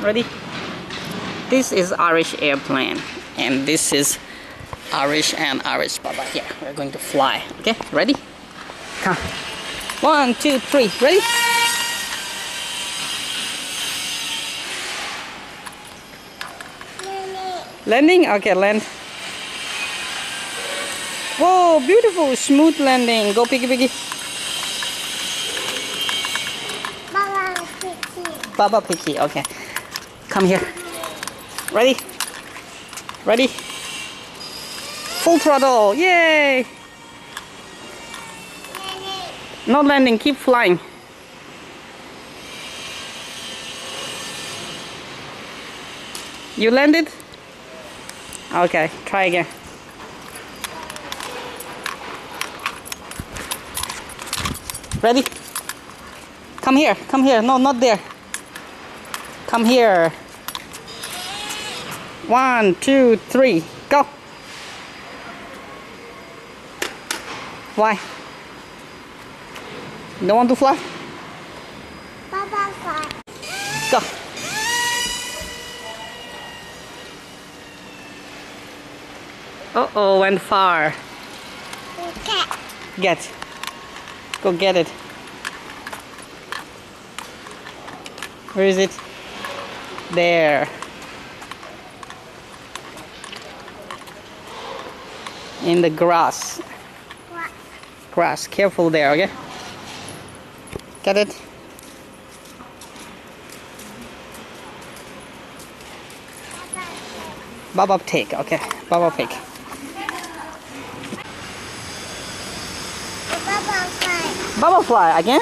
Ready? This is Arish airplane, and this is Arish and Arish Baba. Here, we're going to fly. Okay, ready? Come. 1, 2, 3. Ready? Landing? Okay, land. Whoa, beautiful, smooth landing. Go, Piggy, Piggy. Baba Piggy. Baba Piggy, okay. Come here. Ready? Ready? Full throttle, yay! No landing, keep flying. You landed? Okay, try again. Ready? Come here, come here. No, not there. Come here. 1, 2, 3, go. Why? You don't want to fly? Baba fly. Go. Uh-oh, went far. Okay. Get. Go get it. Where is it? There. In the grass. What? Grass. Careful there, okay? Get it? Baba take, okay. Baba pick. Baba fly. Baba fly again?